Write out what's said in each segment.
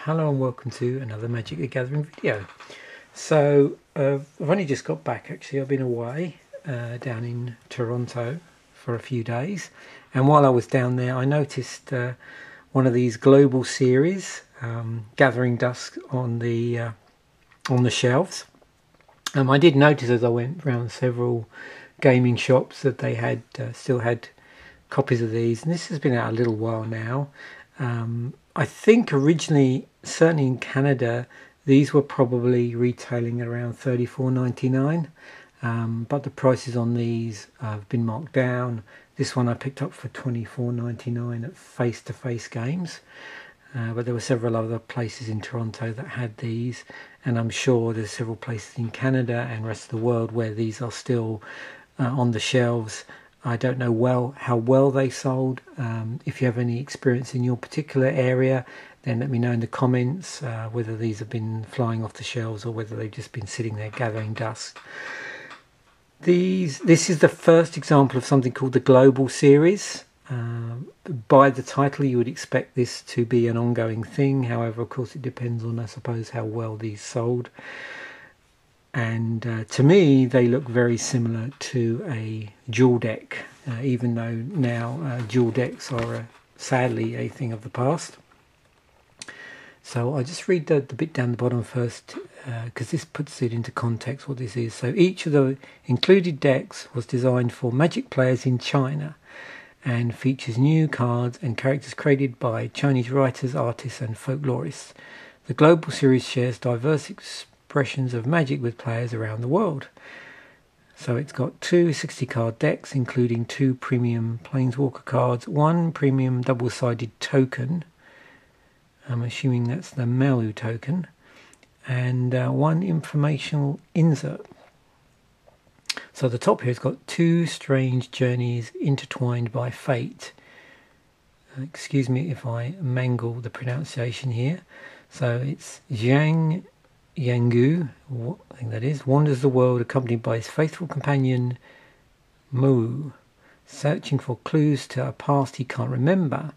Hello and welcome to another Magic the Gathering video. So I've only just got back actually. I've been away down in Toronto for a few days, and while I was down there I noticed one of these global series, Gathering Dusk, on the shelves. I did notice as I went around several gaming shops that they had still had copies of these, and this has been out a little while now. I think originally, certainly in Canada, these were probably retailing around $34.99, but the prices on these have been marked down. This one I picked up for $24.99 at Face to Face Games, but there were several other places in Toronto that had these, and I'm sure there's several places in Canada and the rest of the world where these are still on the shelves. I don't know how well they sold. If you have any experience in your particular area, then let me know in the comments whether these have been flying off the shelves or whether they've just been sitting there gathering dust. This is the first example of something called the Global Series. By the title you would expect this to be an ongoing thing. However, of course, it depends on, I suppose, how well these sold. And to me they look very similar to a dual deck, even though now dual decks are sadly a thing of the past. So I'll just read the bit down the bottom first, because this puts it into context what this is. So each of the included decks was designed for Magic players in China and features new cards and characters created by Chinese writers, artists and folklorists. The Global Series shares diverse expressions of Magic with players around the world. So it's got two 60-card decks, including two premium Planeswalker cards, one premium double-sided token, I'm assuming that's the Malu token, and one informational insert. So the top here has got two strange journeys intertwined by fate. Excuse me if I mangle the pronunciation here. So it's Jiang Yanggu, I think that is, wanders the world accompanied by his faithful companion Mu, searching for clues to a past he can't remember.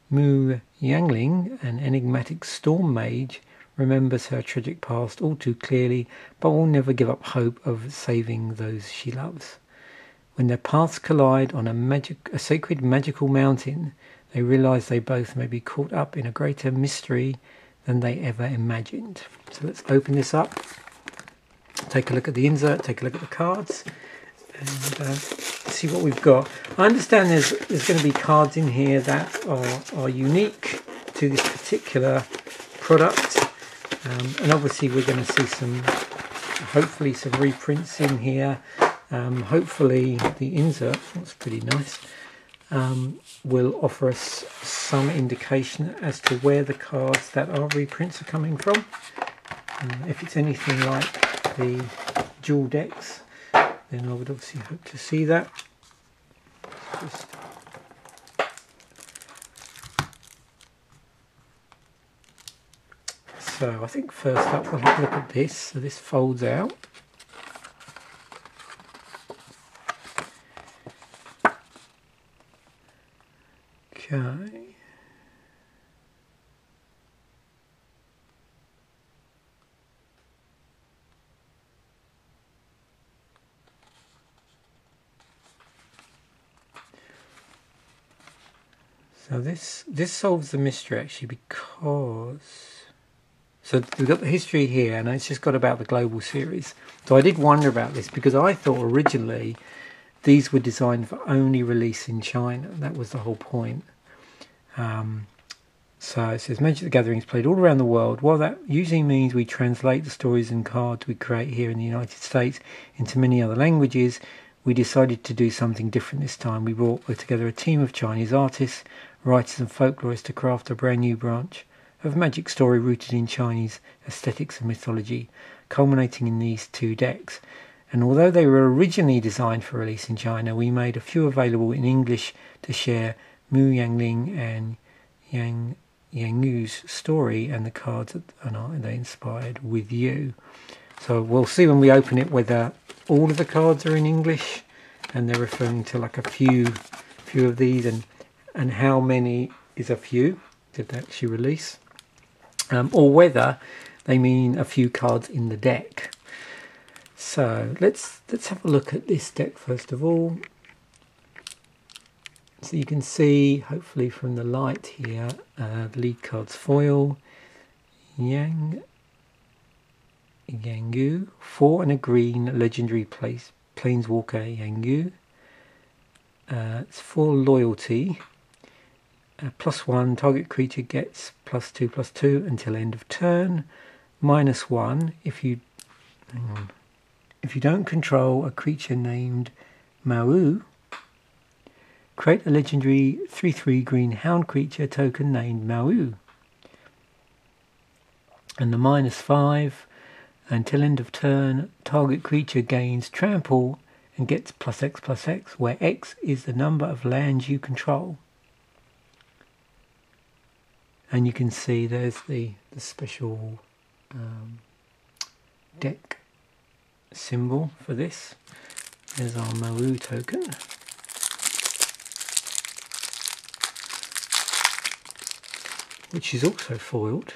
Mu Yangling, an enigmatic storm mage, remembers her tragic past all too clearly, but will never give up hope of saving those she loves. When their paths collide on a sacred magical mountain, they realize they both may be caught up in a greater mystery than they ever imagined. So let's open this up, take a look at the insert, take a look at the cards, and see what we've got. I understand there's going to be cards in here that are unique to this particular product, and obviously we're going to see hopefully some reprints in here. Hopefully the insert, that's pretty nice, will offer us some indication as to where the cards that are reprints are coming from. If it's anything like the dual decks, then I would obviously hope to see that. So I think first up we'll have a look at this. So this folds out. Okay. So this solves the mystery actually, because so we've got the history here and it's just got about the Global Series. So I did wonder about this because I thought originally these were designed for only release in China. That was the whole point. So it says Magic the Gathering is played all around the world. While that usually means we translate the stories and cards we create here in the United States into many other languages, we decided to do something different this time. We brought together a team of Chinese artists, writers and folklorists to craft a brand new branch of Magic story rooted in Chinese aesthetics and mythology, culminating in these two decks. And although they were originally designed for release in China, we made a few available in English to share Mu Yangling and Jiang Yanggu's story and the cards that they inspired with you. So we'll see when we open it whether all of the cards are in English and they're referring to like a few of these, and how many is a few did they actually release. or whether they mean a few cards in the deck. So let's have a look at this deck first of all. So you can see, hopefully from the light here, the lead cards foil, Jiang Yanggu, 4 and a green legendary planeswalker Yanggu. It's for loyalty. +1, target creature gets +2/+2 until end of turn. -1 if you don't control a creature named Mau. Create a legendary 3/3 green hound creature token named Mau. And the -5, until end of turn, target creature gains trample and gets +X/+X, where X is the number of lands you control. And you can see there's the special deck symbol for this. There's our Mau token. Which is also foiled.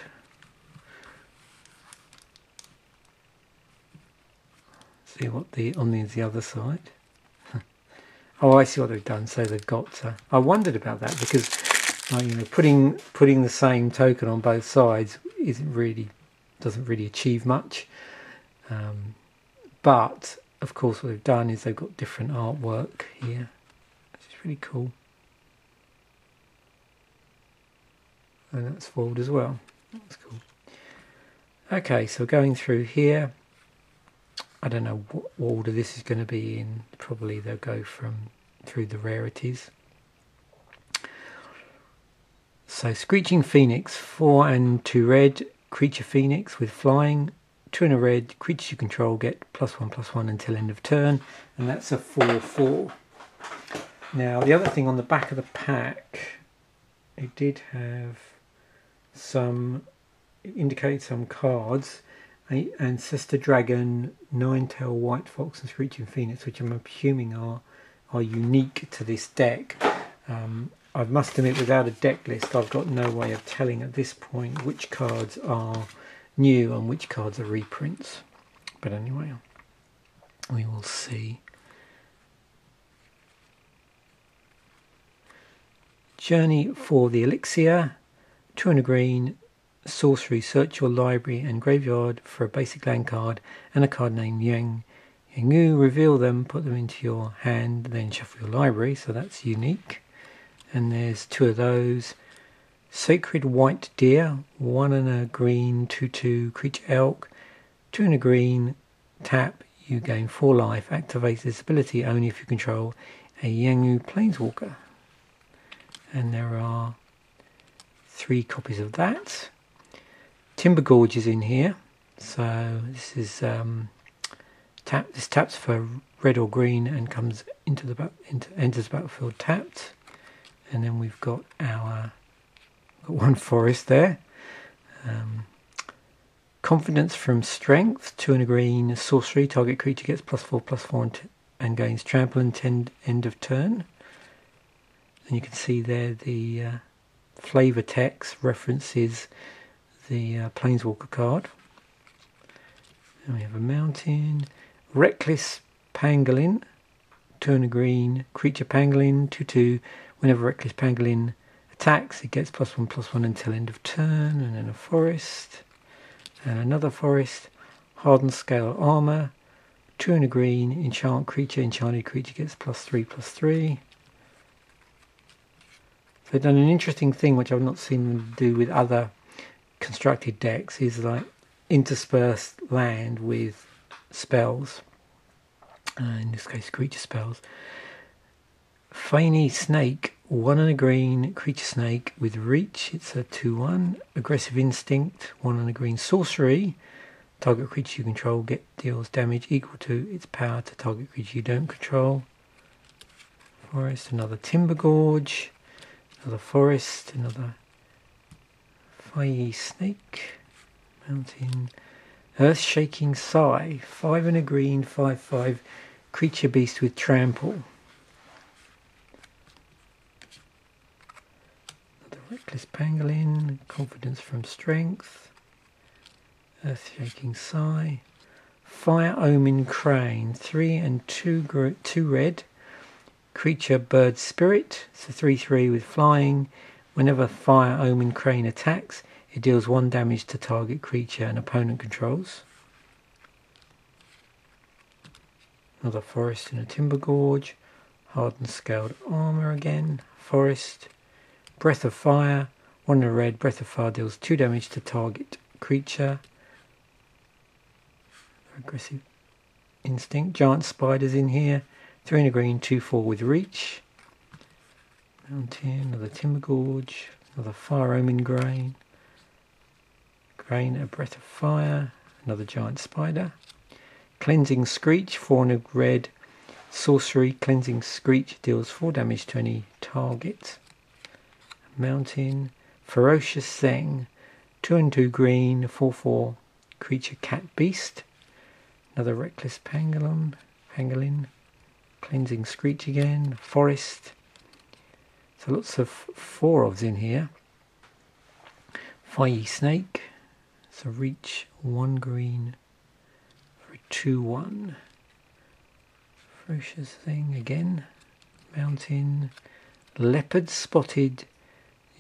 See what on the other side. Oh, I see what they've done. So they've got. I wondered about that because, putting the same token on both sides doesn't really achieve much. But of course, what they've done is they've got different artwork here, which is really cool. And that's foiled as well. That's cool. Okay, so going through here, I don't know what order this is going to be in. Probably they'll go through the rarities. So Screeching Phoenix, 4 and 2 red, creature Phoenix with flying, 2 and a red, creatures you control get +1/+1 until end of turn, and that's a 4/4. Now the other thing on the back of the pack, it did have indicate some cards, Ancestor Dragon, Nine-Tail White Fox and Screeching Phoenix, which I'm assuming are unique to this deck. I must admit, without a deck list, I've got no way of telling at this point which cards are new and which cards are reprints. But anyway, we will see. Journey for the Elixir, 2 and a green, sorcery, search your library and graveyard for a basic land card and a card named Yanggu, reveal them, put them into your hand, then shuffle your library, so that's unique. And there's 2 of those. Sacred White Deer, 1 and a green, 2/2 creature elk, 2 and a green, tap, you gain 4 life, activate this ability only if you control a Yanggu planeswalker. And there are 3 copies of that. Timber Gorge is in here, so this is this taps for red or green and comes enters the battlefield tapped. And then we've got got 1 forest there. Confidence from Strength, 2 and a green, sorcery, target creature gets +4/+4 and gains trample until end of turn. And you can see there the flavor text references the Planeswalker card. And we have a mountain. Reckless Pangolin, 2 and a green, creature Pangolin, 2/2. Whenever Reckless Pangolin attacks, it gets +1/+1 until end of turn. And then a forest. And another forest. Hardened Scale Armor, 2 and a green, enchant creature, enchanted creature gets +3/+3. They've done an interesting thing which I've not seen them do with other constructed decks, is like intersperse land with spells, in this case creature spells. Feiny Snake, 1 and a green, creature snake with reach, it's a 2/1. Aggressive Instinct, 1 and a green, sorcery, target creature you control deals damage equal to its power to target creature you don't control. Forest, another Timber Gorge, another forest, another Fiery Snake, mountain, Earth Shaking Sigh, 5 and a green, 5/5, creature beast with trample. Another Reckless Pangolin, Confidence from Strength, Earth-Shaking Sigh, Fire Omen Crane, 3 and 2 red, creature bird spirit, it's a 3/3 with flying. Whenever Fire Omen Crane attacks, it deals 1 damage to target creature an opponent controls. Another forest in a timber gorge, hardened scaled armor again, forest, breath of fire, 1 in a red, breath of fire deals 2 damage to target creature. Aggressive instinct, giant spiders in here, 3 in a green, 2/4 with reach. Mountain, another timber gorge, another fire omen grain, a breath of fire, another giant spider. Cleansing Screech, 4 in a red, sorcery, Cleansing Screech deals 4 damage to any target. Mountain, Ferocious Zeng, 2 and 2 green, 4/4 creature cat beast. Another Reckless Pangolin, Cleansing Screech again, forest. So lots of 4-ofs in here. Fiery Snake, so reach, 1 green for a 2/1. Ferocious Thing again. Mountain, Leopard Spotted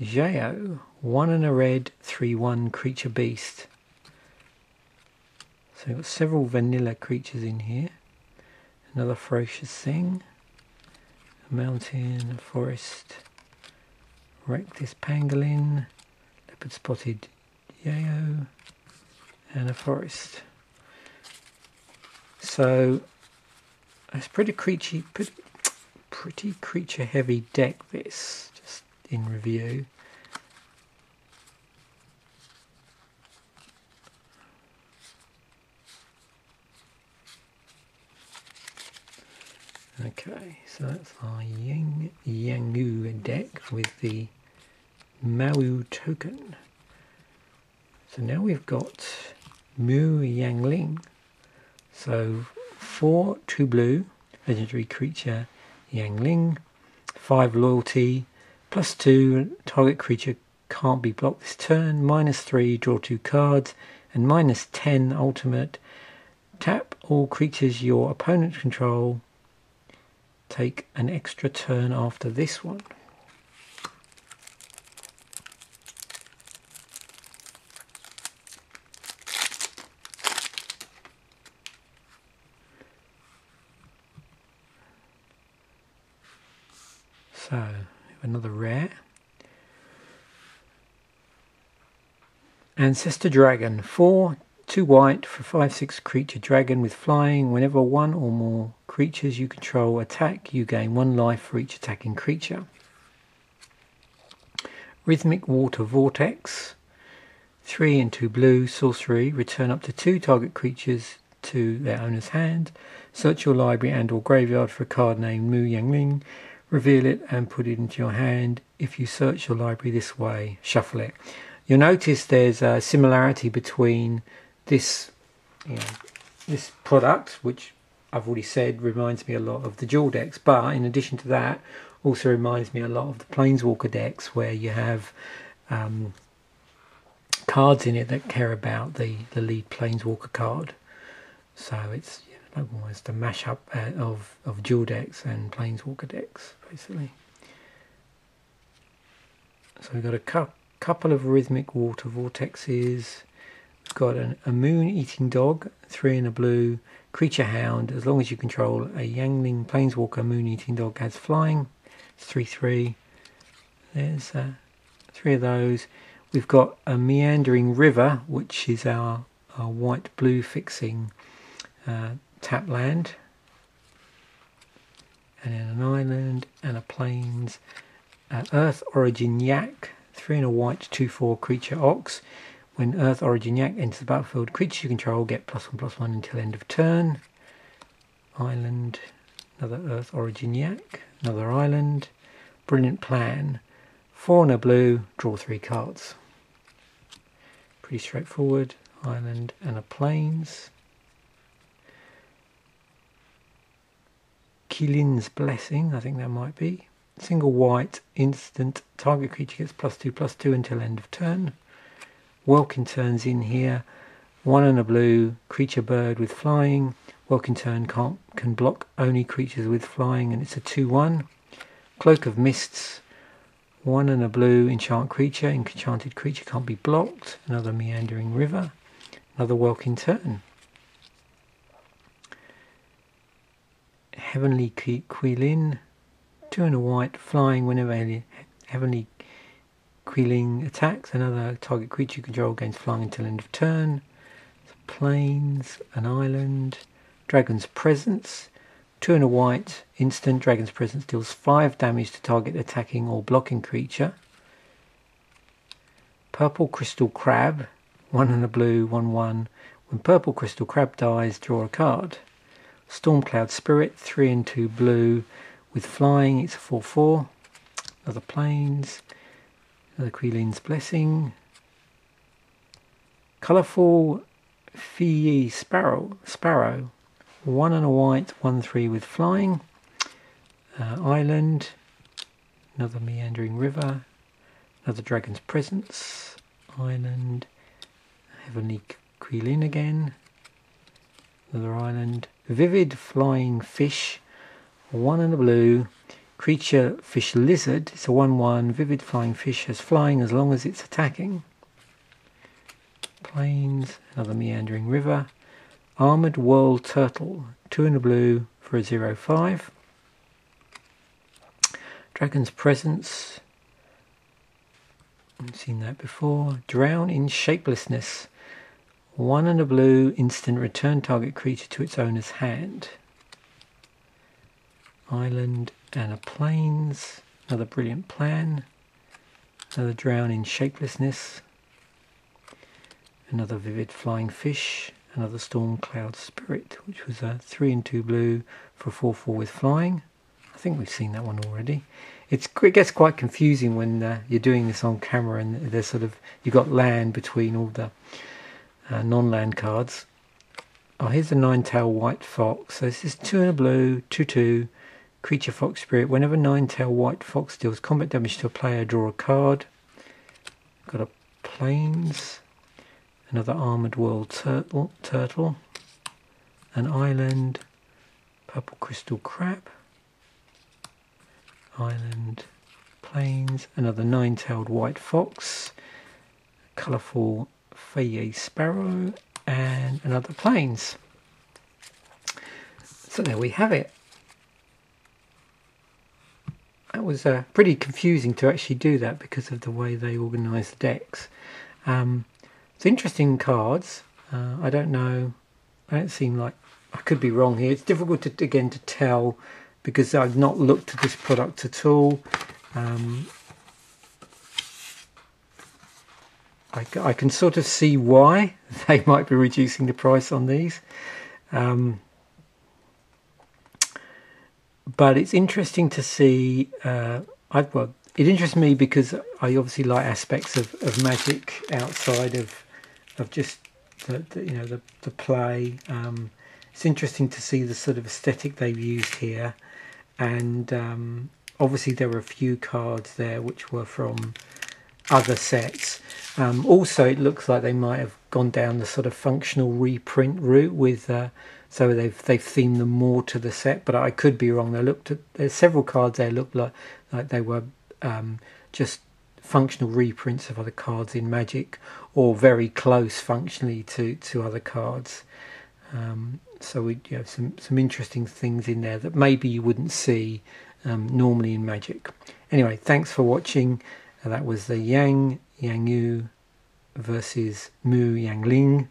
Jao, 1 and a red, 3/1 creature beast. So we've got several vanilla creatures in here. Another Ferocious Thing, a mountain, a forest, Reckless Pangolin, Leopard Spotted Yao, and a forest. So it's pretty creature heavy deck, this, just in review. Okay, so that's our Jiang Yanggu deck with the Maui token. So now we've got Mu Yangling. So 4, 2 blue, legendary creature Yangling, 5 loyalty, +2, target creature can't be blocked this turn, -3, draw 2 cards, and -10 ultimate. Tap all creatures your opponent control. Take an extra turn after this one. So, we have another rare. Ancestor Dragon, 4, 2 white for 5/6 creature dragon with flying. Whenever 1 or more creatures you control attack, you gain 1 life for each attacking creature. Rhythmic Water Vortex, 3 and 2 blue, sorcery, return up to 2 target creatures to their owner's hand. Search your library and or graveyard for a card named Mu Yangling, reveal it and put it into your hand. If you search your library this way, shuffle it. You'll notice there's a similarity between this, this product, which I've already said reminds me a lot of the dual decks, but in addition to that, also reminds me a lot of the Planeswalker decks, where you have cards in it that care about the lead Planeswalker card. So it's almost a mashup of dual decks and Planeswalker decks, basically. So we've got a couple of Rhythmic Water Vortexes. We've got a Moon-Eating Dog, 3 and a blue, creature hound. As long as you control a Yangling Planeswalker, Moon-Eating Dog has flying. It's 3/3. There's 3 of those. We've got a Meandering River, which is our white-blue fixing tap land. And then an island and a plains. Earth Origin Yak, 3 and a white, 2/4 creature ox. When Earth Origin Yak enters the battlefield, creatures you control get +1/+1 until end of turn. Island, another Earth Origin Yak, another island. Brilliant Plan, 4 and a blue, draw 3 cards. Pretty straightforward. Island and a plains. Kilin's Blessing, I think that might be. Single white, instant, target creature gets +2/+2 until end of turn. Welkin turns in here. 1 and a blue, creature bird with flying. Welkin turn can block only creatures with flying, and it's a 2/1. Cloak of Mists. 1 and a blue, enchant creature. Enchanted creature can't be blocked. Another Meandering River. Another Welkin turn. Heavenly Quilin. 2 and a white, flying whenever Heavenly Quilin attacks. Another target creature you control gains flying until end of turn. Plains, an island. Dragon's Presence. 2 and a white, instant. Dragon's Presence deals 5 damage to target attacking or blocking creature. Purple Crystal Crab. 1 and a blue, 1/1. When Purple Crystal Crab dies, draw a card. Stormcloud Spirit. 3 and 2 blue. With flying, it's a 4/4. Another Plains. Another Queelin's Blessing. Colourful Fee Sparrow. 1 and a white, 1/3 with flying. Island. Another Meandering River. Another Dragon's Presence. Island. Heavenly Quilin again. Another island. Vivid Flying Fish. 1 and a blue. Creature Fish Lizard. It's a 1/1. Vivid Flying Fish has flying as long as it's attacking. Plains. Another Meandering River. Armored World Turtle. 2 and a blue for a 0/5. Dragon's Presence. I've seen that before. Drown in Shapelessness. 1 and a blue, instant, return target creature to its owner's hand. Island and a Plains. Another Brilliant Plan. Another Drown in Shapelessness. Another Vivid Flying Fish. Another Stormcloud Spirit, which was a 3 and 2 blue for a 4/4 with flying. I think we've seen that one already. It gets quite confusing when you're doing this on camera and there's you've got land between all the non-land cards. Oh, here's the 9-tail White Fox. So this is 2 and a blue, 2/2, creature Fox Spirit. Whenever 9-tail White Fox deals combat damage to a player, draw a card. Got a Plains. Another Armored World Turtle. An Island. Purple Crystal Crab. Island. Plains. Another 9-tailed White Fox. Colourful Fee Sparrow. And another Plains. So there we have it. That was pretty confusing to actually do that because of the way they organise the decks. It's interesting cards. I don't know. I don't seem like I could be wrong here. It's difficult to tell because I've not looked at this product at all. I can sort of see why they might be reducing the price on these. But it's interesting to see. Well, it interests me because I obviously like aspects of Magic outside of just the play. It's interesting to see the sort of aesthetic they've used here, and obviously there were a few cards there which were from other sets. Also, it looks like they might have gone down the sort of functional reprint route with. So they've themed them more to the set, but I could be wrong. There's several cards there looked like they were just functional reprints of other cards in Magic, or very close functionally to other cards. So we have some interesting things in there that maybe you wouldn't see normally in Magic. Anyway, thanks for watching. That was the Jiang Yanggu versus Mu Yangling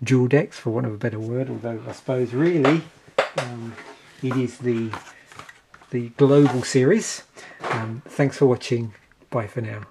dual decks, for want of a better word, although I suppose really it is the global series. Thanks for watching. Bye for now.